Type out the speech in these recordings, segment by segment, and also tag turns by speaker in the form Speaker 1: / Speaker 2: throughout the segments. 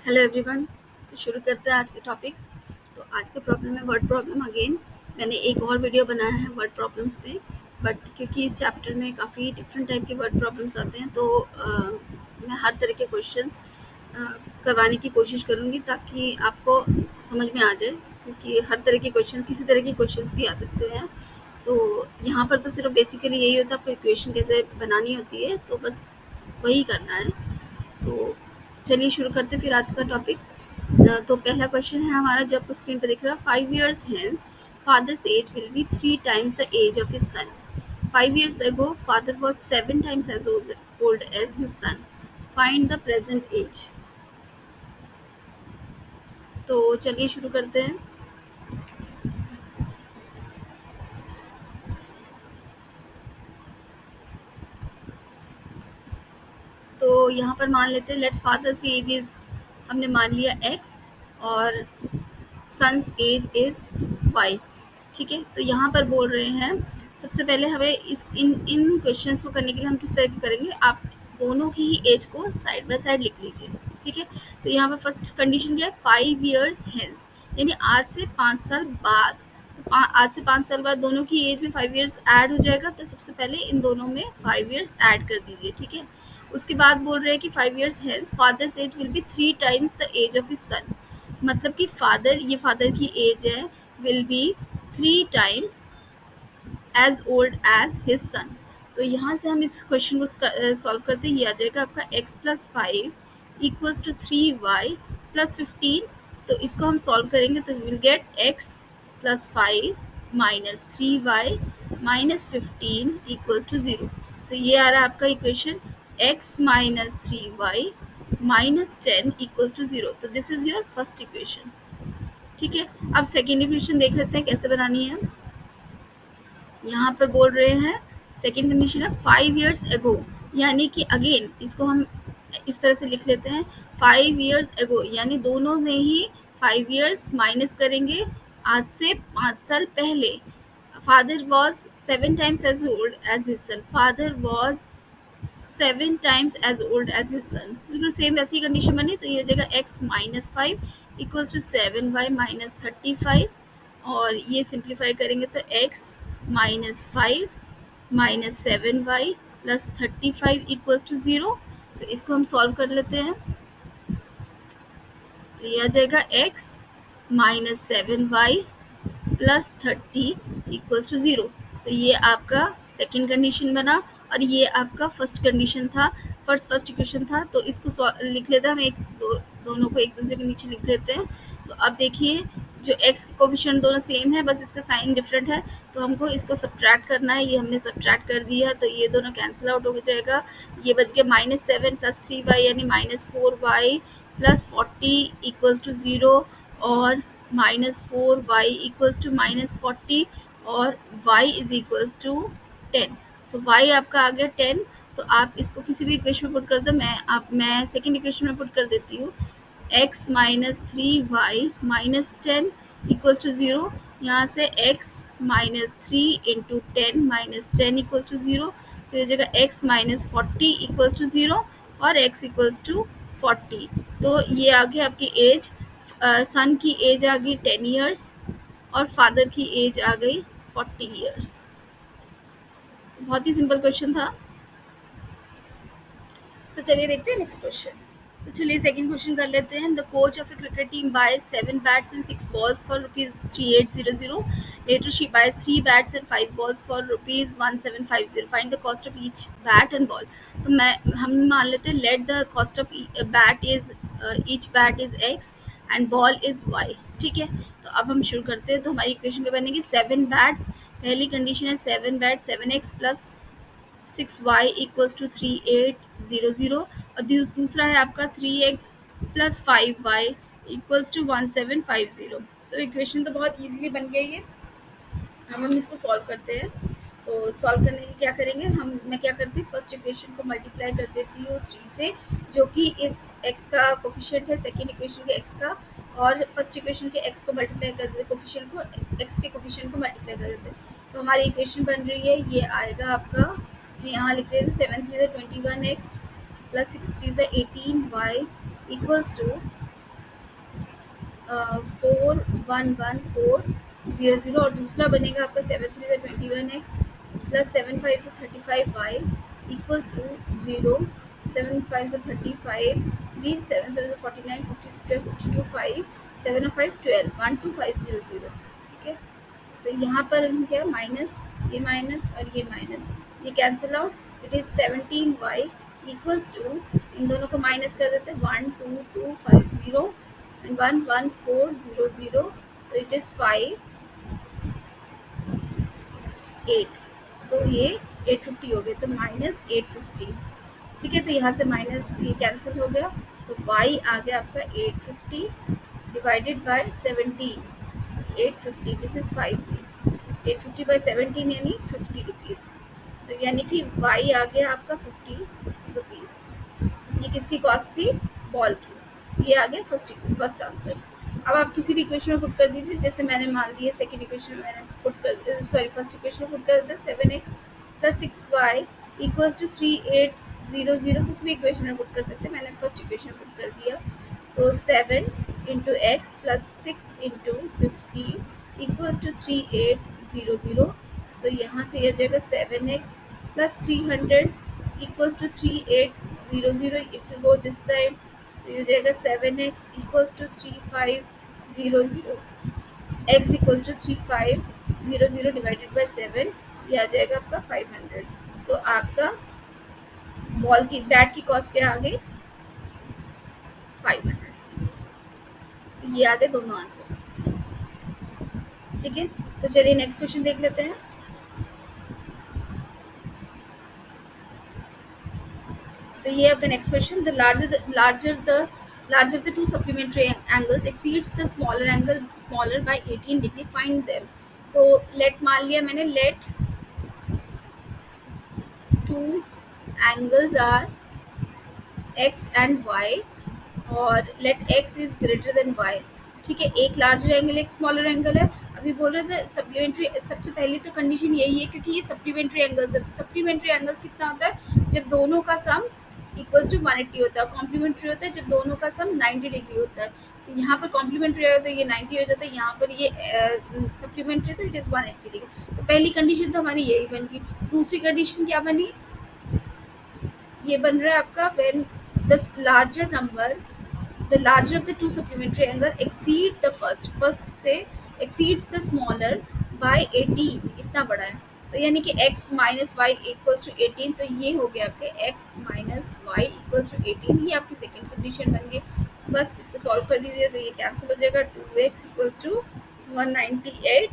Speaker 1: Hello everyone. तो शुरू करते हैं आज के टॉपिक। तो आज का प्रॉब्लम है वर्ड प्रॉब्लम अगेन। मैंने एक और वीडियो बनाया है वर्ड प्रॉब्लम्स पे, बट क्योंकि इस चैप्टर में काफ़ी डिफरेंट टाइप के वर्ड प्रॉब्लम्स आते हैं तो मैं हर तरह के क्वेश्चंस करवाने की कोशिश करूँगी ताकि आपको समझ में आ जाए, क्योंकि हर तरह के क्वेश्चन किसी तरह के क्वेश्चंस भी आ सकते हैं। तो यहाँ पर तो सिर्फ बेसिकली यही होता है, आपको इक्वेशन कैसे बनानी होती है, तो बस वही करना है। तो चलिए शुरू करते हैं फिर आज का टॉपिक। तो पहला क्वेश्चन है हमारा, जो आपको स्क्रीन पर दिख रहा है। 5 years hence father's age will be 3 times the age of his son. 5 years ago father was 7 times as old as his son. Find the present age. तो चलिए शुरू करते हैं। तो यहाँ पर मान लेते हैं लेट फादर्स एज इज, हमने मान लिया x और सन्स एज इज y। ठीक है, तो यहाँ पर बोल रहे हैं सबसे पहले हमें इस इन इन क्वेश्चंस को करने के लिए हम किस तरह के करेंगे, आप दोनों की ही एज को साइड बाय साइड लिख लीजिए। ठीक है, तो यहाँ पर फर्स्ट कंडीशन क्या है, 5 years hence, यानी आज से 5 साल बाद। तो आज से 5 साल बाद दोनों की एज में 5 years ऐड हो जाएगा, तो सबसे पहले इन दोनों में 5 years ऐड कर दीजिए। ठीक है, उसके बाद बोल रहे हैं कि 5 years hence father's age will be 3 times the age of his son. मतलब कि फादर की एज है will be 3 times age old age his son. तो यहाँ से हम इस क्वेश्चन को सॉल्व करते हैं, ये आ जाएगा आपका x+5 = 3y+15। तो इसको हम सॉल्व करेंगे तो विल गेट x+5 -3y -15 = 0। तो ये आ रहा है आपका इक्वेशन x-3y-10 = 0। तो this is your first equation. ठीक है, अब सेकेंड इक्वेशन देख लेते हैं कैसे बनानी है। यहाँ पर बोल रहे हैं सेकेंड कंडीशन है 5 years ago, यानी कि अगेन इसको हम इस तरह से लिख लेते हैं 5 years ago, यानी दोनों में ही 5 years माइनस करेंगे आज से 5 साल पहले। Father was 7 times as old as his son. Father was 7 times as old as his son। बिल्कुल सेम वैसी कंडीशन बनी, तो ये हो जाएगा x-5 = 7y-35। और ये सिंप्लीफाई करेंगे तो x-5 -7y+35 = 0। तो इसको हम सॉल्व कर लेते हैं, तो ये आ जाएगा x-7y+30 = 0। तो ये आपका सेकेंड कंडीशन बना और ये आपका फर्स्ट कंडीशन था, फर्स्ट इक्वेशन था। तो इसको लिख लेते हैं हम, दोनों को एक दूसरे के नीचे लिख देते हैं। तो अब देखिए जो x के कोफिशिएंट दोनों सेम है, बस इसका साइन डिफरेंट है, तो हमको इसको सब्ट्रैक्ट करना है। ये हमने सब्ट्रैक्ट कर दिया, तो ये दोनों कैंसिल आउट हो जाएगा। ये बच गया -7 + 3y यानी -4y+40 = 0 और -4y = -40 और y = 10। तो y आपका आ गया 10। तो आप इसको किसी भी इक्वेशन में पुट कर दो, मैं सेकेंड इक्वेशन में पुट कर देती हूँ। x-3y-10 = 0। यहाँ से x-3 × 10 - 10 = 0। तो ये जगह x-40 = 0 और x = 40। तो ये आ गया आपकी एज, सन की एज आ गई 10 years और फादर की एज आ गई 40 years। बहुत ही सिंपल क्वेश्चन था। तो चलिए देखते हैं नेक्स्ट क्वेश्चन। तो चलिए सेकंड क्वेश्चन कर लेते हैं। The coach of A cricket team boys 7 bats and 6 balls for ₹3800. Later she buys 3 bats and 5 balls for ₹1750. Find the cost of each bat and ball. तो हम मान लेते हैं let the cost of each bat is x and ball is y। ठीक है, तो अब हम शुरू करते हैं। तो हमारी इक्वेशन क्या बनेगी, 7 bats, पहली कंडीशन है 7 bats 7x + 6y = 3800 और दूसरा है आपका 3x + 5y = 1750। तो इक्वेशन तो बहुत इजीली बन गया ये। अब हम इसको सॉल्व करते हैं। तो सॉल्व करने के क्या करेंगे मैं क्या करती हूँ, फर्स्ट इक्वेशन को मल्टीप्लाई कर देती हूँ 3 से, जो कि इस x का कोफिशिएंट है सेकेंड इक्वेशन के x का, और फर्स्ट इक्वेशन के x को मल्टीप्लाई कर देते, कोफिशिएंट को x के कोफिशिएंट को मल्टीप्लाई कर देते। तो हमारी इक्वेशन बन रही है, ये आएगा आपका, यहाँ लिख रहे थे 7 × 3 = 21x + 6 × 3 = 18y = 411400 और दूसरा बनेगा आपका 7 3 21x plus 7 5 35y equals to 0, 7 5 35, 3 7 7 49 50 52 5 7 5 12 12500, ठीक है। तो यहाँ पर हम क्या माइनस और ये माइनस, ये cancel out, it is 17y equals to, इन दोनों को माइनस कर देते हैं, 12250 एंड 11400, तो इट इज 58, तो ये 850 हो गए, तो -850, ठीक है। तो यहाँ से माइनस ये कैंसिल हो गया, तो y आ गया आपका 850 डिवाइडेड बाय 17, 850 दिस इज 50, 850/17 यानी 50 रुपीज़, तो यानी कि y आ गया आपका 50 रुपीज़। ये किसकी कॉस्ट थी? बॉल की। ये आ गया फर्स्ट आंसर। अब आप किसी भी इक्वेशन में पुट कर दीजिए, जैसे मैंने मान लिया सेकंड इक्वेशन में मैंने पुट कर, सॉरी फर्स्ट इक्वेशन में पुट कर देते 7x plus 6y equals to 3800, किसी भी इक्वेशन में पुट कर सकते हैं, मैंने फर्स्ट इक्वेशन में पुट कर दिया। तो 7 into x plus 6 into 50 equals to 3800, तो यहाँ से ये जाएगा 7x plus 300 equals to 3800, if you go this side तो ये हो जाएगा 7x equals to 3500, x equals to 3500 divided by 7, ये आ जाएगा आपका 500। तो आपका बॉल की बैट की कॉस्ट क्या आ गई? 500 रुपीज़। ये आ गए दोनों आंसर्स, ठीक है। तो चलिए नेक्स्ट क्वेश्चन देख लेते हैं। तो ये आपका next question, the larger the two supplementary angles exceeds the smaller angle smaller by 18 degree, find them। तो लेट मान लिया मैंने, let two angles are x and y और let x is greater than y, ठीक है। एक larger angle एक smaller angle है। अभी बोल रहे थे सप्लीमेंट्री, सबसे पहली तो कंडीशन यही है क्योंकि ये सप्लीमेंट्री एंगल्स है। तो सप्लीमेंट्री एंगल्स कितना होता है? जब दोनों का सम इक्वल्स टू 180 होता है। कॉम्प्लीमेंट्री होता है जब दोनों का सम 90 डिग्री होता है। तो यहाँ पर कॉम्प्लीमेंट्री रहेगा तो ये 90 हो जाता है, यहाँ पर ये सप्लीमेंट्री तो इट इज़ 180 डिग्री। तो पहली कंडीशन तो हमारी यही बन गई। दूसरी कंडीशन क्या बनी? ये बन रहा है आपका when the larger number, the larger of the two supplementary angle exceed the first से exceeds the smaller by 18, इतना बड़ा है। तो यानी कि x minus y equals to 18, तो ये हो गया आपके x minus y equals to 18, ये आपकी सेकेंड कंडीशन बन गई। बस इसको सॉल्व कर दीजिए तो ये कैंसिल हो जाएगा, 2x इक्वल्स टू 198,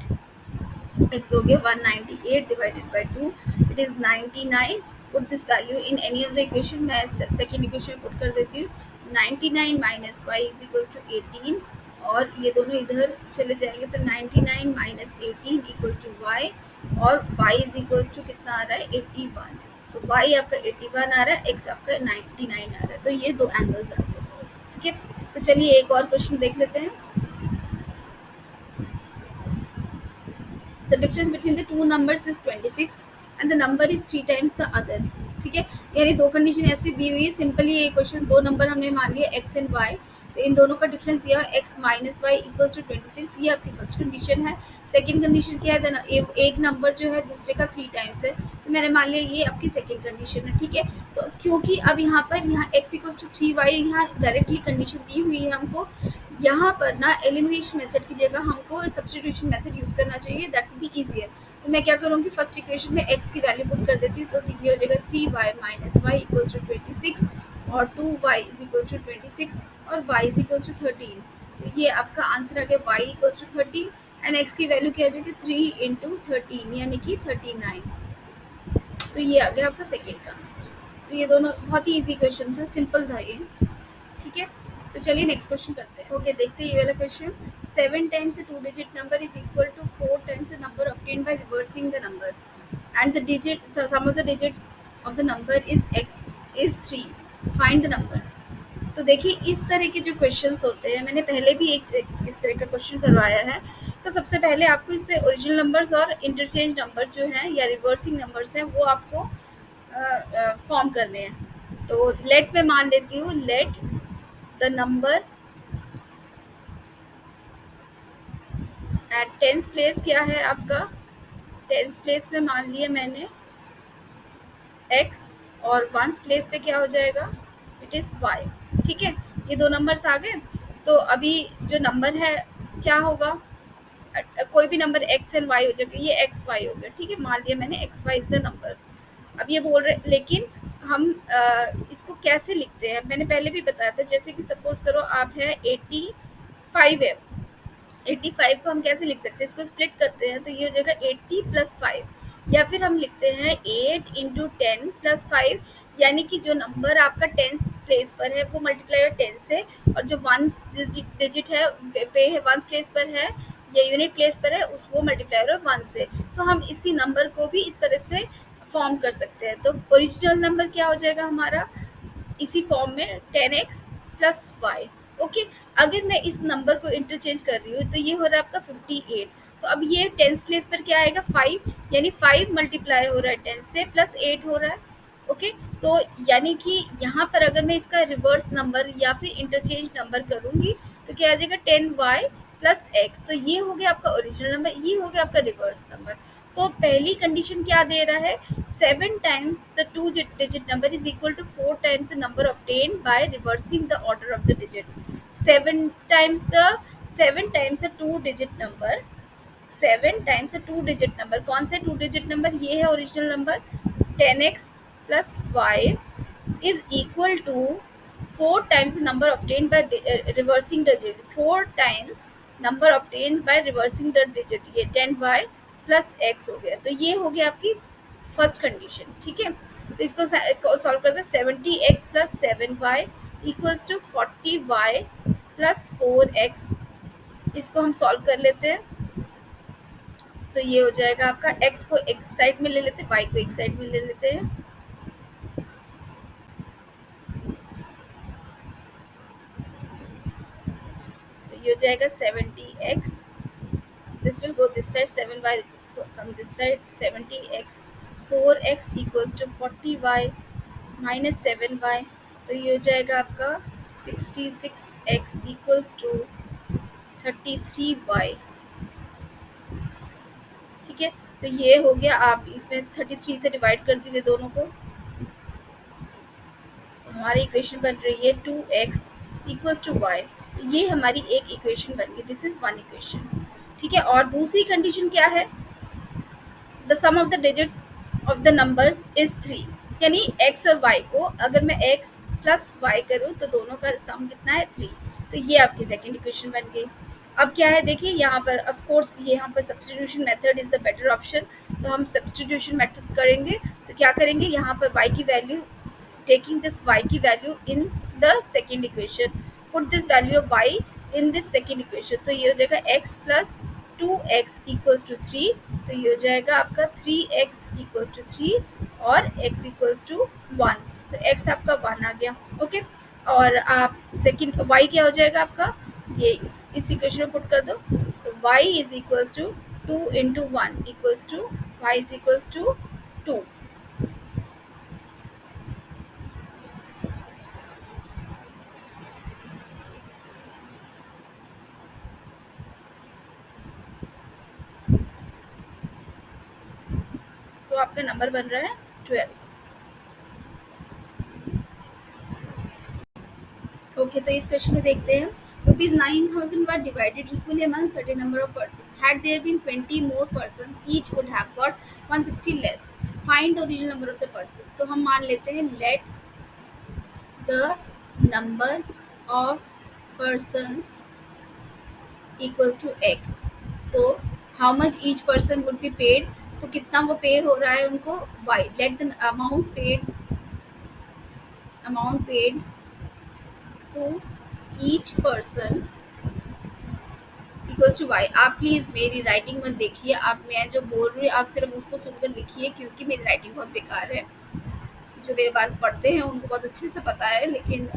Speaker 1: x हो गया 198 divided by 2, it is 99। Put this value in any of the equation, मैं सेकेंड इक्वेशन पुट कर देती हूँ, 99 minus y is equals to 18, और ये दोनों इधर चले जाएंगे तो 99 माइनस 18 इक्वल्स टू वाई, और y इज इक्वल्स टू कितना आ रहा है? 81। तो y आपका 81 आ रहा है, x आपका 99 आ रहा है। तो ये दो एंगल्स आ गए, ठीक है। तो चलिए एक और क्वेश्चन देख लेते हैं। The difference between the two numbers is 26 and the number is 3 times the other, ठीक है। यानी दो कंडीशन ऐसी दी हुई है, सिंपली ये क्वेश्चन, दो नंबर हमने मान लिया x एंड y, तो इन दोनों का डिफरेंस दिया है x minus y equals to 26, ये आपकी फर्स्ट कंडीशन है। सेकंड कंडीशन क्या है? एक नंबर जो है दूसरे का 3 टाइम्स है, तो मैंने मान लिया ये आपकी सेकंड कंडीशन है, ठीक है। तो क्योंकि अब यहाँ पर x इक्वल्स टू 3y यहाँ डायरेक्टली कंडीशन दी हुई है हमको, यहाँ पर ना एलिमिनेशन मेथड की जगह हमको सब्स्टिट्यूशन मेथड यूज़ करना चाहिए, दैट विल बी ईजियर। तो मैं क्या करूँगी, फर्स्ट इक्वेशन में x की वैल्यू पुट कर देती हूँ, तो ये हो जाएगा 3y minus y equals to 26 और 2y इज इक्वल्स टू 26 और y इज इक्वल्स टू 13। तो ये आपका आंसर आ गया y equals to 13 and x की वैल्यू क्या आ जाएगी? 3 इंटू 13 यानी कि 39। तो ये आ गया आपका सेकेंड का आंसर। तो ये दोनों बहुत ही ईजी क्वेश्चन था, सिंपल था ये, ठीक है। तो चलिए नेक्स्ट क्वेश्चन करते हैं। ओके, देखते हैं ये वाला question. 7 times a 2-digit number is equal to 4 times the number obtained by reversing the number and the sum of the digits of the number is x is 3, find the number। तो देखिए इस तरह के जो questions होते हैं, मैंने पहले भी एक इस तरह का क्वेश्चन करवाया है। तो सबसे पहले आपको इससे ओरिजिनल नंबर्स और इंटरचेंज नंबर जो हैं या रिवर्सिंग नंबर्स हैं वो आपको फॉर्म करने हैं। तो लेट में मान लेती हूँ, let the number at tens place क्या है आपका, टेंस प्लेस में मान लिया मैंने x, और वंस प्लेस पे क्या हो जाएगा, इट इज़ y। ठीक है, ये दो नंबर्स आ गए। तो अभी जो नंबर है क्या होगा, कोई भी नंबर x एंड y हो जाएगा, ये एक्स वाई हो गया। ठीक है, मान लिया मैंने x y is the number. अब ये बोल रहे, लेकिन हम इसको कैसे लिखते हैं, मैंने पहले भी बताया था। जैसे कि सपोज करो आप है 85 है, 85 को हम कैसे लिख सकते हैं, इसको स्प्लिट करते हैं तो ये हो जाएगा 80 प्लस 5, या फिर हम लिखते हैं 8 इंटू 10 प्लस 5। यानी कि जो नंबर आपका टेंस प्लेस पर है वो मल्टीप्लाई 10 से, और जो वन डिजिट है पे है वंस प्लेस पर है या यूनिट प्लेस पर है उस वो मल्टीप्लाई 1 से। तो हम इसी नंबर को भी इस तरह से फॉर्म कर सकते हैं। तो ओरिजिनल नंबर क्या हो जाएगा हमारा, इसी फॉर्म में 10x प्लस वाई। ओके, अगर मैं इस नंबर को इंटरचेंज कर रही हूँ तो ये हो रहा है आपका 58। तो अब ये टेंस प्लेस पर क्या आएगा 5, यानी 5 मल्टीप्लाई हो रहा है 10 से प्लस 8 हो रहा है। ओके, तो यानी कि यहाँ पर अगर मैं इसका रिवर्स नंबर या फिर इंटरचेंज नंबर करूँगी तो क्या आ जाएगा 10y प्लस एक्स। तो ये हो गया आपका ओरिजिनल नंबर, ये हो गया आपका रिवर्स नंबर। तो पहली कंडीशन क्या दे रहा है, 7 times the two digit number is equal to 4 times the number obtained by reversing the order of the digits. 7 times the 7 times a two digit number, 7 times a two digit number, कौन से two digit number, ये है original number 10x plus y is equal to 4 times the number obtained by reversing the digit, 4 times number obtained by reversing the digit, ये 10y plus x हो गया। तो ये हो गया आपकी फर्स्ट कंडीशन। ठीक है, तो इसको सॉल्व करते हैं, 70x plus 7y equals to 40y plus 4x। इसको हम सॉल्व कर लेते हैं, तो ये हो जाएगा आपका x को एक साइड में ले लेते हैं, y को एक साइड में ले लेते हैं। तो ये हो जाएगा 70x, this will go this side, 7y come this side, 70x, 4x equals to 40y minus 7y। तो ये हो जाएगा आपका 66x equals to 33y। ठीक है, तो ये हो गया, आप इसमें 33 से डिवाइड कर दीजिए दोनों को, तो हमारी इक्वेशन बन रही है 2x इक्वल्स टू y। तो ये हमारी एक इक्वेशन बन गई, दिस इज वन इक्वेशन। ठीक है, और दूसरी कंडीशन क्या है, the sum of the digits of the numbers is 3। यानी x और y को अगर मैं x प्लस वाई करूँ तो दोनों का सम कितना है 3। तो ये आपकी सेकेंड इक्वेशन बन गई। अब क्या है देखिए, यहाँ पर ऑफ कोर्स यहाँ पर substitution method is the better option. तो हम सब्स्टिट्यूशन मेथड करेंगे, तो क्या करेंगे, यहाँ पर y की वैल्यू, taking this y की value in the second equation, put this value of y in this second equation। तो ये हो जाएगा x plus 2x equals to 3। तो ये हो जाएगा आपका 3x equals to 3 और x equals to 1। तो x आपका 1 आ गया। ओके, और आप सेकंड y क्या हो जाएगा आपका, ये इस इक्वेशन में पुट कर दो। तो y is equals to 2 into 1 equals to y is equals to 2। तो आपका नंबर बन रहा है 12। ओके, तो इस क्वेश्चन को देखते हैं। Rupees 9000 were divided equally among certain number of persons, had there been 20 more persons each would have got 160 less, find the original number of the persons. तो हम मान लेते हैं let the number of persons equals to x। तो how much each person would be paid, तो कितना वो pay हो रहा है उनको y। Let the amount paid to each person equals to y. आप प्लीज़ मेरी राइटिंग मत देखिए, आप मैं जो बोल रही हूँ आप सिर्फ उसको सुनकर लिखिए, क्योंकि मेरी राइटिंग बहुत बेकार है। जो मेरे पास पढ़ते हैं उनको बहुत अच्छे से पता है, लेकिन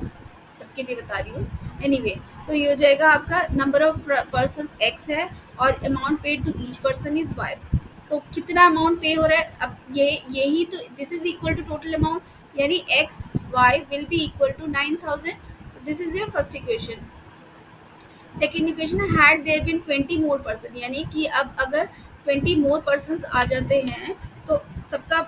Speaker 1: सबके लिए बता रही हूँ। एनीवे, तो ये हो जाएगा आपका नंबर ऑफ पर्सन्स x है और amount paid to each person is y। तो कितना अमाउंट पे हो रहा है, अब ये यही तो this is equal to total amount, यानी x y will be equal to 9000। तो this is your first equation. Second equation है had there been 20 more person, यानी कि अब अगर 20 मोर पर्सन आ जाते हैं तो सबका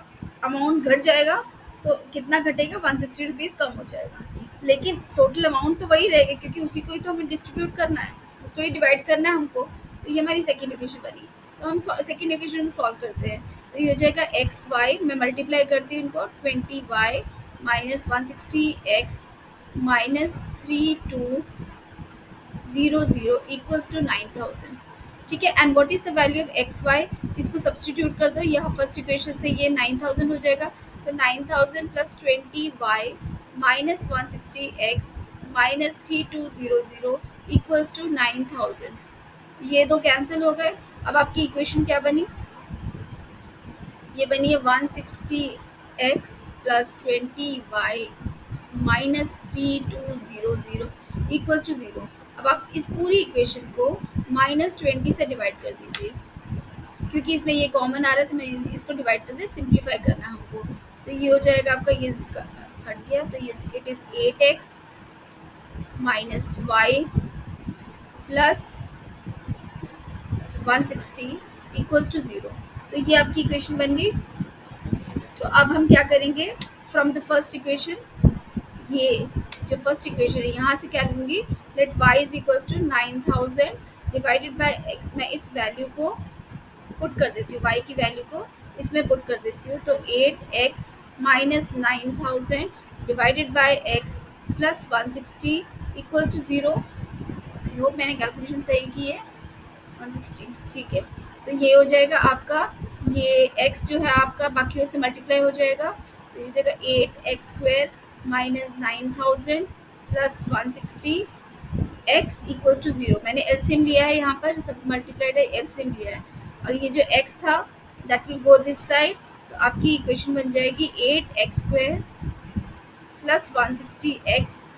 Speaker 1: अमाउंट घट जाएगा। तो कितना घटेगा, 160 रुपीज़ कम हो जाएगा, लेकिन टोटल अमाउंट तो वही रहेगा क्योंकि उसी को ही तो हमें डिस्ट्रीब्यूट करना है, उसको ही डिवाइड करना है हमको। तो ये हमारी सेकेंड इक्वेशन बनी। तो हम सेकेंड इक्वेशन को सॉल्व करते हैं। तो ये हो जाएगा एक्स वाई, मैं मल्टीप्लाई करती हूँ इनको, 20y minus 160x minus 3200 equals to 9000। ठीक है, and what is the value of x y, इसको सब्सटीट्यूट कर दो, यहाँ फर्स्ट इक्वेशन से ये 9000 हो जाएगा। तो 9000 plus 20y minus 160x minus 3200 equals to 9000। ये दो कैंसिल हो गए। अब आपकी इक्वेशन क्या बनी, ये बनी है 160x plus 20y minus 3200 equals to 0। अब आप इस पूरी इक्वेशन को -20 से डिवाइड कर दीजिए, क्योंकि इसमें ये कॉमन आ रहा है तो मैं इसको डिवाइड कर दे, सिंप्लीफाई करना है हमको। तो ये हो जाएगा आपका, ये कट गया, तो ये it is 8x minus y plus 160 equals to 0। तो ये आपकी इक्वेशन बन गई। तो अब हम क्या करेंगे, फ्रॉम द फर्स्ट इक्वेशन, ये जो फर्स्ट इक्वेशन है यहाँ से क्या लूँगी, let y is equals to 9000 divided by x। मैं इस वैल्यू को पुट कर देती हूँ, y की वैल्यू को इसमें पुट कर देती हूँ। तो 8x minus 9000 divided by x plus 160 equals to 0। I hope मैंने कैलकुलेशन सही की है। 160, ठीक है। तो ये हो जाएगा आपका, ये x जो है आपका बाकियों से मल्टीप्लाई हो जाएगा। तो ये हो जाएगा 8x² minus 9000 plus 160 x equals to 0। मैंने एलसीएम लिया है, यहाँ पर सब मल्टीप्लाइड है, एलसीएम लिया है। और ये जो x था that will go this side. तो आपकी इक्वेशन बन जाएगी 8x² plus 160x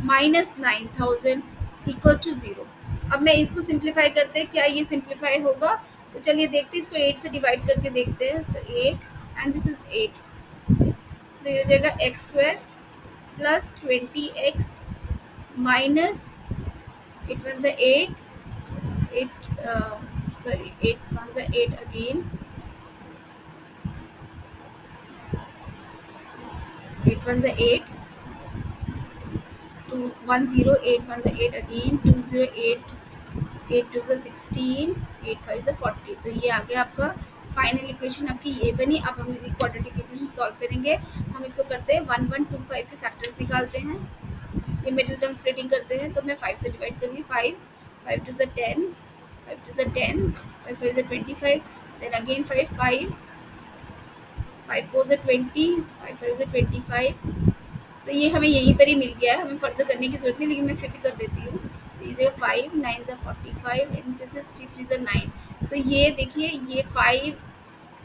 Speaker 1: minus 9000 equals to 0। अब मैं इसको सिंप्लीफाई करते हैं, क्या ये सिंप्लीफाई होगा? तो चलिए देखते हैं, इसको 8 से डिवाइड करके देखते हैं। तो 8 एंड दिस इज 8, तो ये हो जाएगा x² प्लस 20x माइनस 8 1 से 8 sorry 8 1 से 8 again, 8 1 से 8 2 1 0 8 1 से 8 again 2 0 8 8 2 से 16 8 5 से 40। तो ये आ गया आपका फाइनल इक्वेशन, आपकी ये बनी। अब हम क्वाड्रेटिक इक्वेशन सॉल्व करेंगे। हम इसको करते हैं 1 1 2 5 के फैक्टर्स निकालते हैं। ये मिडिल टर्म स्प्लिटिंग करते हैं, तो मैं 5 से डिवाइड करूँगी। 5 5 2 से 10 5 2 से 10 5 5 से 25 देन अगेन 5 5 5 4 से 20 5 5 से 25। तो ये हमें यहीं पर ही मिल गया है, हमें फर्दर करने की जरूरत नहीं, लेकिन मैं फिर भी कर देती हूँ। तो ये जगह 5 9 से 45 एंड दिस इज 3 3 से 9। तो ये देखिए, ये 5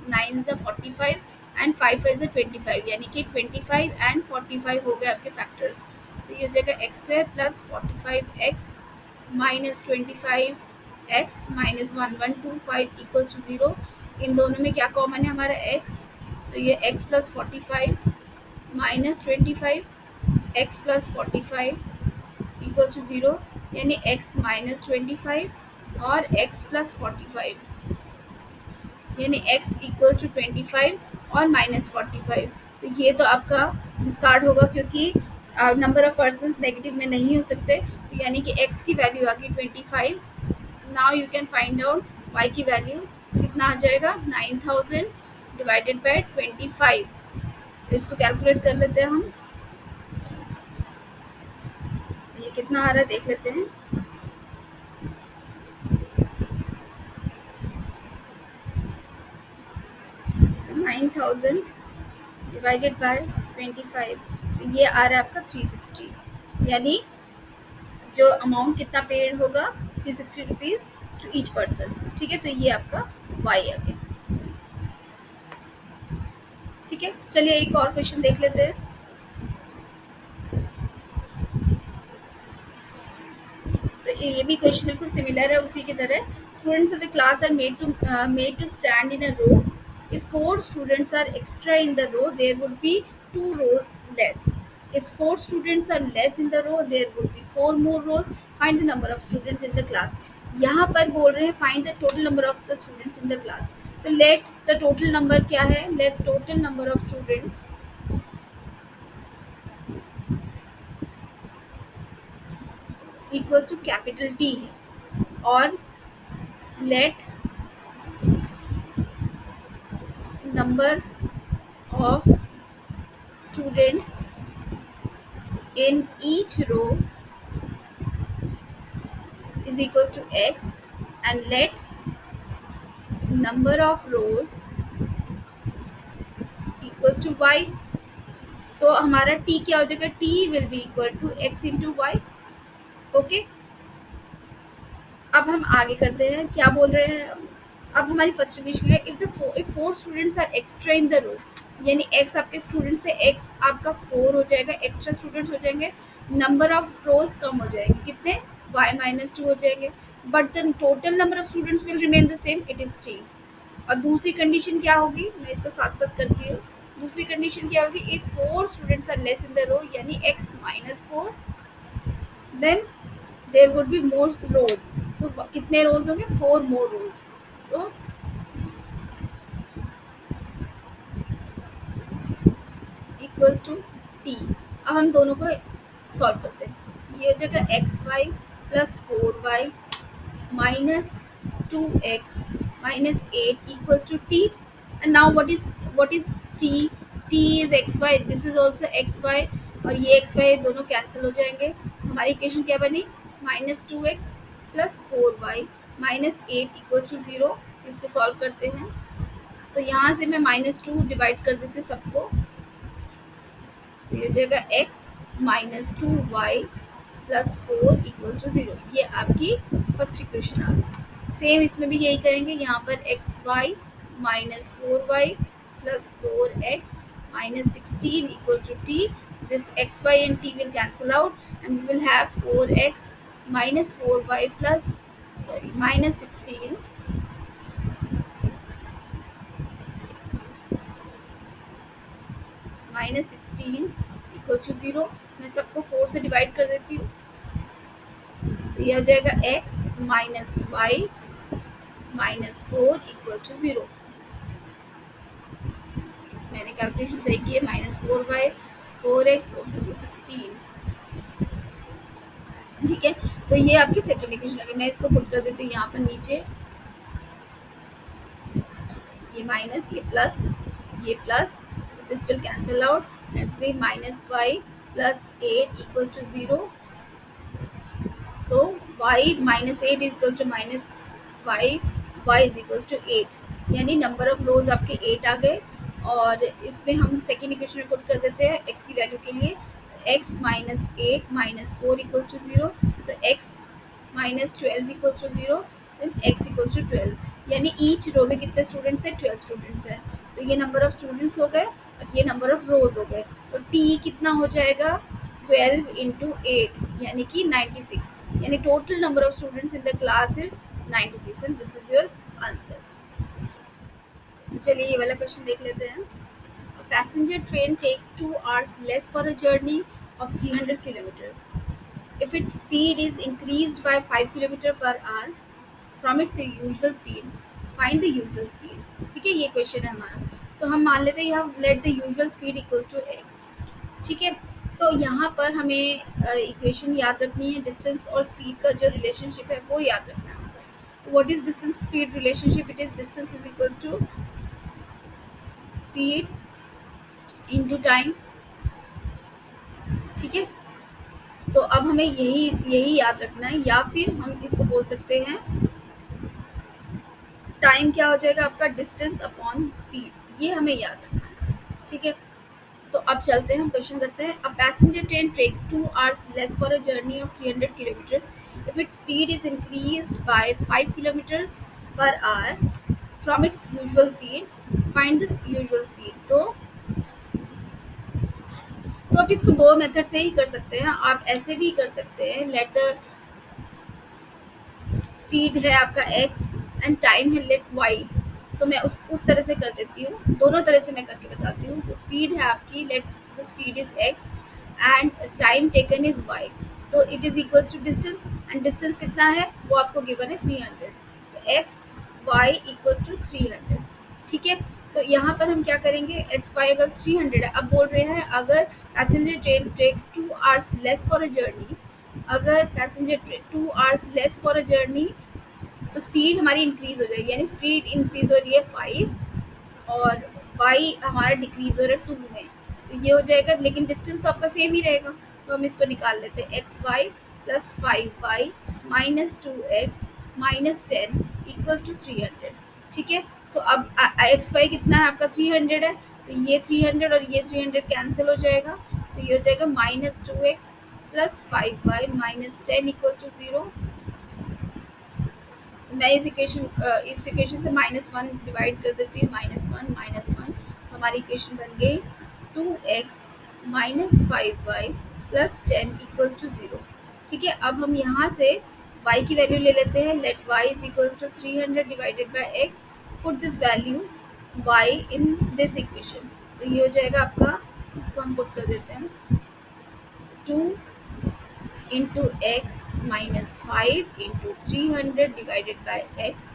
Speaker 1: 9 से 45 एंड 5 5 से 25, यानी कि 25 एंड 45 हो गए आपके फैक्टर्स। तो ये जगह x² plus 45x minus 25x minus 1125 equals to 0। इन दोनों में क्या कॉमन है हमारा x, तो ये x plus 45 minus 25 x plus 45 equals to 0, यानी x माइनस 25 और x प्लस 45, यानी x इक्वल्स टू 25 और माइनस 45। तो ये तो आपका डिस्कार्ड होगा क्योंकि नंबर ऑफ पर्सन नेगेटिव में नहीं हो सकते। तो यानी कि x की वैल्यू आ गई 25। Now you can find out y की वैल्यू कितना आ जाएगा, 9000 डिवाइडेड बाय 25। तो इसको कैलकुलेट कर लेते हैं हम, ये कितना आ रहा है देख लेते हैं। तो 9000 डिवाइडेड बाय 25, तो ये आ रहा है आपका 360, यानी जो अमाउंट कितना पेड होगा 360 रुपीज़ टू ईच पर्सन। ठीक है, तो ये आपका y आ गया। ठीक है, चलिए एक और क्वेश्चन देख लेते हैं। तो ये भी क्वेश्चन बिल्कुल सिमिलर है उसी की तरह। Students of a class are made to stand in a row. If 4 students are extra in the row, there would be 2 rows less. If four students are less in the row, there would be four more rows. Find the number of students in the class. यहाँ पर बोल रहे हैं find the total number of the students in the class. तो let the total number क्या है? Let total number of students equals to capital T है, और let number of students in each row is equals to x, and let number of rows equals to y. तो हमारा t क्या हो जाएगा? t will be equal to x into y. Okay, अब हम आगे करते हैं, क्या बोल रहे हैं? अब हमारी फर्स्ट कंडीशन है, if four students are extra in the row, यानी x आपके स्टूडेंट्स थे, x आपका 4 हो जाएगा, एक्स्ट्रा स्टूडेंट्स हो जाएंगे, नंबर ऑफ रोज कम हो जाएंगे, कितने? y-2 हो जाएंगे, but the total number of students will remain the same, it is t. और दूसरी कंडीशन क्या होगी? मैं इसको साथ साथ करती हूँ. दूसरी कंडीशन क्या होगी? If four students are less in the row, यानी x-4, then there would be more rows. तो कितने रोज होंगे? 4 मोर रोज. तो इक्वल्स टू टी. अब हम दोनों को सॉल्व करते हैं. ये हो जाएगा xy plus 4y minus 2x minus 8 equals to t. And now what is t? t is xy, this is also xy, और ये xy दोनों कैंसिल हो जाएंगे. हमारी इक्वेशन क्या बनी? -2x plus 4y minus 8 equals to 0. इसको सॉल्व करते हैं, तो यहाँ से मैं -2 डिवाइड कर देती हूँ सबको, तो ये हो जाएगा x -2y plus 4 equals to 0. ये आपकी फर्स्ट इक्वेशन आ गई. सेम इसमें भी यही करेंगे. यहाँ पर xy -4y plus 4x -16 equals to t. This xy and t will cancel out, and we will have 4x minus 4y plus minus 16 equals to 0. मैं सबको 4 से डिवाइड कर देती हूँ, तो यह हो जाएगा x minus y minus 4 equals to 0. मैंने कैलकुलेशन सही की है. -4y 4x 4 से 16. ठीक है, तो ये आपकी सेकेंड इक्वेशन आ गई. मैं इसको पुट कर देती हूँ यहाँ पर नीचे. ये माइनस, ये plus, this will cancel out, and भी -y प्लस 8 इक्वल्स टू 0. तो y -8 equals to y is equals to 8, यानी नंबर ऑफ रोज आपके 8 आ गए. और इसमें हम सेकेंड इक्वेशन में पुट कर देते हैं x की वैल्यू के लिए. x -8 -4 इक्वल्स टू 0, तो x -12 equals to 0, then x equals to 12, यानी ईच रो में कितने स्टूडेंट्स हैं? 12 स्टूडेंट्स हैं. तो ये नंबर ऑफ स्टूडेंट्स हो गए, और ये नंबर ऑफ रोज हो गए. तो t कितना हो जाएगा? 12 इंटू 8, यानी कि 96, यानी total number of students in the class is 96, and this is your answer. चलिए ये वाला क्वेश्चन देख लेते हैं. Passenger train takes 2 hours less for a journey of 300 kilometers. If its speed is increased by 5 kilometers per hour from its usual speed, find the usual speed. ठीक है, ये question है हमारा. तो हम मान लेते हैं यहाँ let the usual speed equals to x. ठीक है, तो यहाँ पर हमें इक्वेशन याद रखनी है. डिस्टेंस और स्पीड का जो रिलेशनशिप है वो याद रखना है. What is distance speed relationship? It is distance is equals to speed into time. ठीक है, तो अब हमें यही याद रखना है, या फिर हम इसको बोल सकते हैं टाइम क्या हो जाएगा आपका? Distance upon speed. ये हमें याद रखना है. ठीक है, तो अब चलते हैं, हम क्वेश्चन करते हैं. A passenger train takes 2 hours less for a journey of 300 kilometres. If its speed is increase by 5 kilometres per hour from its usual speed, find this usual speed. तो आप इसको दो मेथड से ही कर सकते हैं. आप ऐसे भी कर सकते हैं, लेट द स्पीड है आपका x एंड टाइम है लेट y. तो मैं उस तरह से कर देती हूँ. दोनों तरह से मैं करके बताती हूँ. तो स्पीड है आपकी, let the speed is x, and time taken is y, तो it is equals to distance, and distance कितना है वो आपको गिवन है 300, तो एक्स वाई इक्वल्स टू 300। ठीक है, तो यहाँ पर हम क्या करेंगे, एक्स वाई अगर 300 है, अब बोल रहे हैं अगर passenger train takes 2 hours less for a journey, अगर passenger 2 hours less for a journey, तो स्पीड हमारी इंक्रीज हो जाएगी, यानी स्पीड इंक्रीज हो रही है 5, और y हमारा डिक्रीज हो रहा है 2 में, तो ये हो जाएगा, लेकिन डिस्टेंस तो आपका सेम ही रहेगा, तो हम इसको निकाल लेते हैं, x y plus 5y minus 2x minus 10 equals to 300। ठीक है, तो अब एक्स वाई कितना है आपका 300 है, तो ये 300 और ये 300 कैंसिल हो जाएगा, तो ये हो जाएगा minus 2x plus 5y minus 10 equals to 0। तो मैं इस इक्वेशन से -1 डिवाइड कर देती हूँ, -1 तो हमारी इक्वेशन बन गई 2x minus 5y plus 10 equals to 0। ठीक है, अब हम यहाँ से y की वैल्यू ले लेते हैं, let y is equals to 300 divided by x, put this value y in this equation, तो ये हो जाएगा आपका, इसको हम पुट कर देते हैं, 2 into x minus 5 into 300 divided by x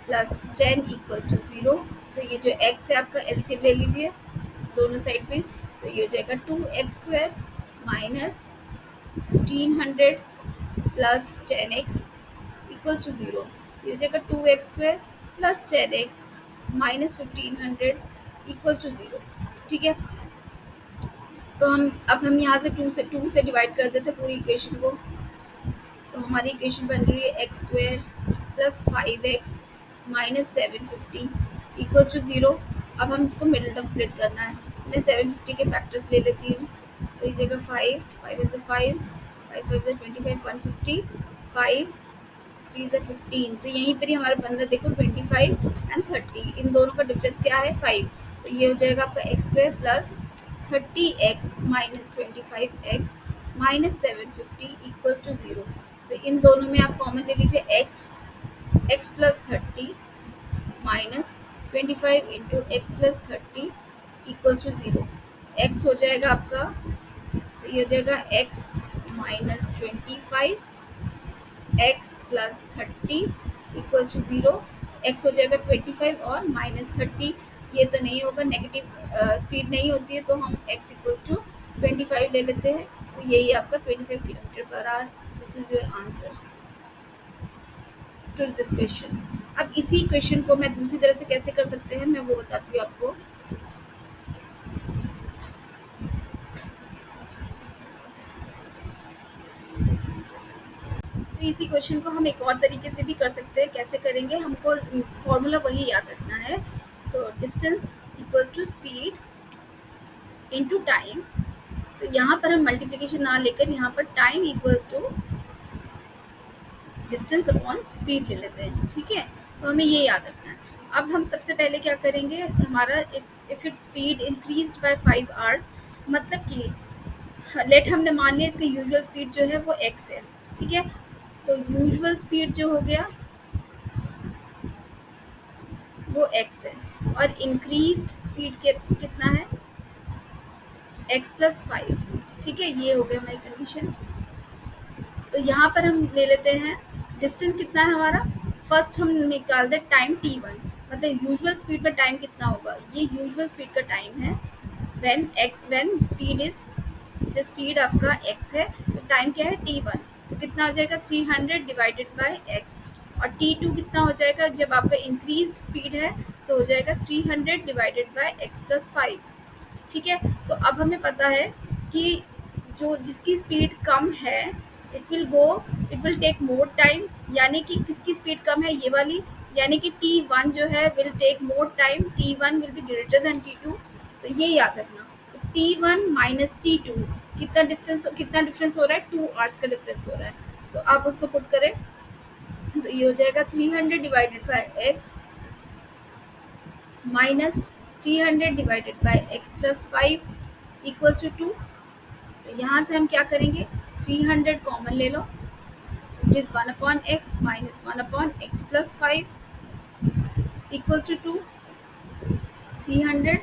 Speaker 1: plus 10 equals to 0। तो ये जो x है आपका एलसीएम ले लीजिए दोनों साइड में, तो ये हो जाएगा 2x² minus 1500 plus 10x equals to 0, तो ये हो जाएगा 2x² plus 10x minus 1500 equals to 0। ठीक है, तो हम यहाँ से 2 से डिवाइड कर देते हैं पूरी इक्वेशन को, तो हमारी इक्वेशन बन रही है x² plus 5x minus 750 equals to 0। अब हम इसको मिडिल टर्म स्प्लिट करना है, मैं 750 के फैक्टर्स ले लेती हूँ, तो इस जगह 5 इज 5 5 इज 25 150 5 3 इज 15, तो यहीं पर ही हमारा बन रहा है, देखो 25 एंड 30, इन दोनों का डिफरेंस क्या है 5, तो ये हो जाएगा आपका x² plus 30x minus 25x minus 750 equals to 0। तो इन दोनों में आप कॉमन ले लीजिए x plus 30 minus 25 into x plus 30 equals to 0। x हो जाएगा आपका, तो ये हो जाएगा x minus 25 x plus 30 equals to 0। x हो जाएगा 25 और माइनस 30, ये तो नहीं होगा, नेगेटिव स्पीड नहीं होती है, तो हम x इक्वल्स टू 25 ले लेते हैं, तो यही आपका 25 kilometre per hour. This is your answer to this question. अब इसी क्वेश्चन को मैं दूसरी तरह से कैसे कर सकते हैं, मैं वो बताती हूँ आपको। तो इसी क्वेश्चन को हम एक और तरीके से भी कर सकते हैं, कैसे करेंगे, हमको फॉर्मूला वही याद रखना है, तो distance equals to speed into time, तो यहाँ पर हम मल्टीप्लिकेशन ना लेकर यहाँ पर time equals to distance upon speed ले लेते हैं। ठीक है, तो हमें ये याद रखना है। अब हम सबसे पहले क्या करेंगे, हमारा if it speed increase by 5 hours, मतलब कि लेट हमने मान लिया इसका यूजुअल स्पीड जो है वो x है। ठीक है, तो यूजुअल स्पीड जो हो गया वो x है, और इंक्रीज्ड स्पीड कितना है x प्लस 5। ठीक है, ये हो गया हमारी कंडीशन। तो यहाँ पर हम ले लेते हैं डिस्टेंस कितना है हमारा, फर्स्ट हम निकाल दे टाइम t1, मतलब यूजुअल स्पीड पर टाइम कितना होगा, ये यूजुअल स्पीड का टाइम है व्हेन स्पीड इज, जो स्पीड आपका x है, तो टाइम क्या है t1, तो कितना हो जाएगा 300 डिवाइडेड बाय x, और t2 कितना हो जाएगा, जब आपका इंक्रीज्ड स्पीड है तो हो जाएगा 300 डिवाइडेड बाय x प्लस 5। ठीक है, तो अब हमें पता है कि जो जिसकी स्पीड कम है it will take more time, यानी कि किसकी स्पीड कम है, ये वाली, यानी कि t1 जो है will take more time, t1 will be greater than t2, तो ये याद रखना। तो t1 माइनस t2 कितना डिफरेंस हो रहा है, 2 hours का डिफरेंस हो रहा है, तो आप उसको पुट करें, तो ये हो जाएगा 300 divided by x minus 300 divided by x plus 5 equals to 2। तो यहाँ से हम क्या करेंगे, 300 कॉमन ले लो, it is 1 upon x minus 1 upon x plus 5 equals to 2। 300,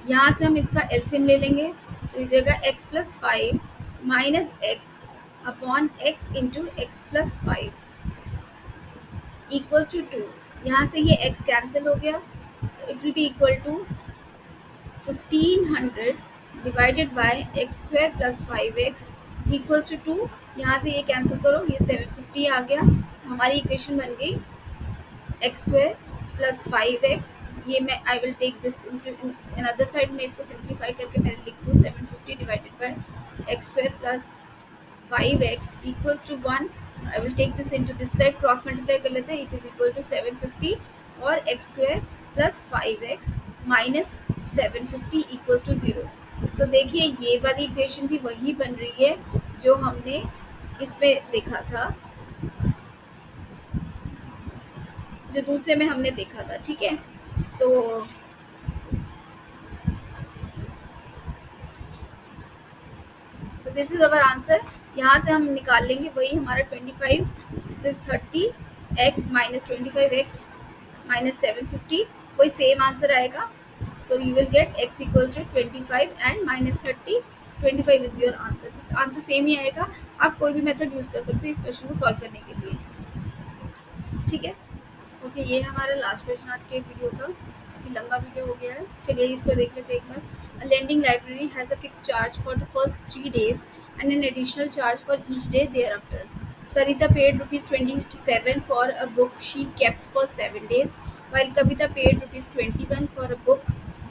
Speaker 1: यहाँ से हम इसका एलसीएम ले लेंगे, तो ये जाएगा x plus five minus x upon x into x plus five equals to two. यहाँ से ये एक्स कैंसिल हो गया, तो it will be equal to 1500 divided by x square plus five x equals to two. यहाँ से ये cancel करो, ये 750 आ गया। तो हमारी इक्वेशन बन गई x square plus five x. ये मैं I will take this another side में, इसको सिंप्लीफाई करके मैं लिख दूँ 750 divided by x square plus five x equals to one. I will take this into this side, cross multiply कर लेते हैं। इट इज इक्वल टू 750 और x square plus five x minus 750 equals to zero. तो देखिए ये वाली equation भी वही बन रही है जो हमने इसमें देखा था, जो दूसरे में हमने देखा था। ठीक है, तो दिस इज अवर आंसर। यहाँ से हम निकाल लेंगे वही हमारा 25, this is 30 x minus 25 x minus 750, वही सेम आंसर आएगा। तो you will get x equals to 25 and minus 30, 25 is your answer. तो आंसर सेम ही आएगा। आप कोई भी मेथड यूज़ कर सकते हो इस क्वेश्चन को सॉल्व करने के लिए। ठीक है, ओके, ये हमारा लास्ट क्वेश्चन आज के वीडियो का। काफ़ी लंबा वीडियो हो गया है, चलिए इसको देख लेते हैं एक बार। A lending library has a fixed charge for the first 3 days and an additional charge for each day thereafter. Sarita paid rupees 27 for a book she kept for 7 days, while Kavita paid rupees 21 for a book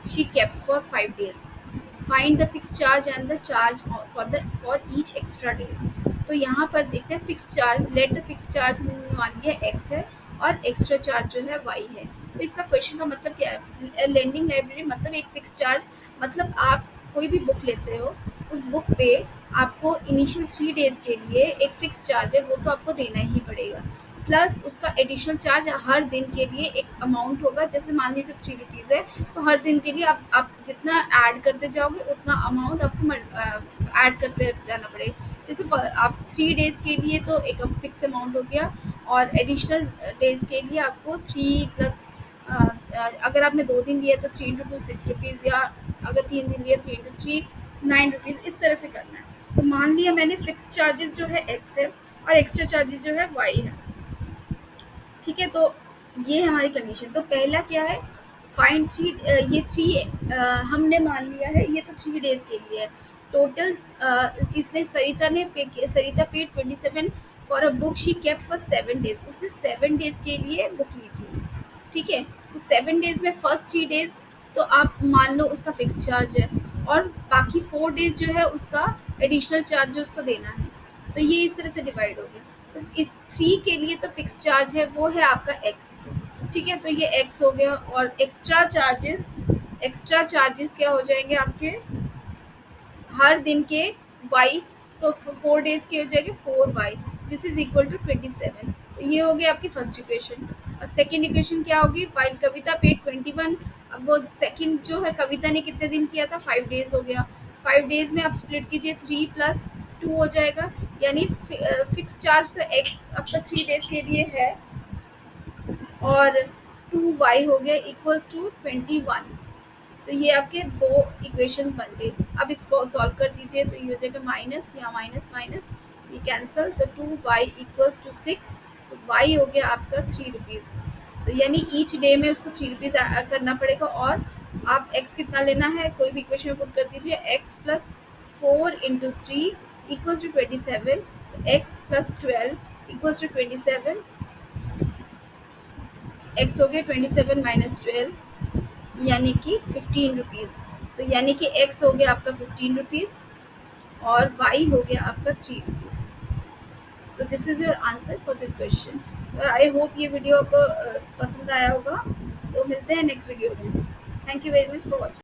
Speaker 1: she kept for 5 days. Find the fixed charge and the charge for each extra day. तो यहाँ पर देखते हैं fix charge, let the fix charge मान लिया x है और extra charge जो है वाई है। तो इसका क्वेश्चन का मतलब क्या है? लेंडिंग लाइब्रेरी मतलब एक फिक्स चार्ज, मतलब आप कोई भी बुक लेते हो, उस बुक पे आपको इनिशियल 3 डेज के लिए एक फिक्स चार्ज है, वो तो आपको देना ही पड़ेगा। प्लस उसका एडिशनल चार्ज हर दिन के लिए एक अमाउंट होगा। जैसे मान लीजिए 3 रुपीज़ है, तो हर दिन के लिए आप जितना ऐड करते जाओगे उतना अमाउंट आपको ऐड करते जाना पड़ेगा। जैसे आप 3 डेज़ के लिए तो एक फिक्स अमाउंट हो गया, और एडिशनल डेज़ के लिए आपको 3 प्लस अगर आपने 2 दिन लिया तो 3 इंटू 2 6 रुपीज़, या अगर 3 दिन लिया 3 इंटू 3 9 रुपीज़, इस तरह से करना है। तो मान लिया मैंने फिक्स चार्जेस जो है एक्स है और एक्स्ट्रा चार्जेस जो है वाई है। ठीक है, तो ये हमारी कंडीशन। तो पहला क्या है, फाइंड थ्री, ये थ्री हमने मान लिया है, ये तो 3 डेज़ के लिए है टोटल। इसने Sarita paid 27 for a book she kept for 7 days. उसने 7 डेज़ के लिए बुक ली थी। ठीक है, तो 7 डेज़ में फर्स्ट 3 डेज़ तो आप मान लो उसका फिक्स चार्ज है, और बाकी 4 डेज़ जो है उसका एडिशनल चार्ज जो उसको देना है। तो ये इस तरह से डिवाइड हो गया। तो इस 3 के लिए तो फिक्स चार्ज है, वो है आपका एक्स। ठीक है, तो ये एक्स हो गया, और एक्स्ट्रा चार्जेस क्या हो जाएंगे आपके हर दिन के वाई। तो 4 डेज के हो जाएंगे 4y, this is equal to 27। तो ये हो गया आपकी फर्स्ट इक्वेशन। और सेकेंड इक्वेशन क्या होगी, वाइल कविता पेड 21। अब वो सेकेंड जो है, कविता ने कितने दिन किया था, 5 डेज हो गया। 5 डेज में आप स्प्लिट कीजिए, 3 प्लस 2 हो जाएगा, यानी फिक्स चार्ज तो एक्स आपका 3 डेज के लिए है, और 2y हो गया इक्वल्स टू 21। तो ये आपके 2 इक्वेशंस बन गई। अब इसको सॉल्व कर दीजिए, तो ये हो जाएगा माइनस, या माइनस माइनस ये कैंसिल, तो 2y इक्वल्स टू 6। तो y हो गया आपका 3 रुपीज़। तो यानी ईच डे में उसको 3 रुपीज़ करना पड़ेगा। और आप x कितना लेना है, कोई भी इक्वेशन में पुट कर दीजिए, x plus 4 into 3 equals to 27। तो x plus 12 equals to 27, x हो गया 27 माइनस 12 यानी कि 15 रुपीज़। तो यानी कि x हो गया आपका 15 रुपीज़ और y हो गया आपका 3 रुपीज़। तो this is your answer for this question. I hope ये वीडियो आपको पसंद आया होगा। तो मिलते हैं नेक्स्ट वीडियो में। Thank you very much for watching.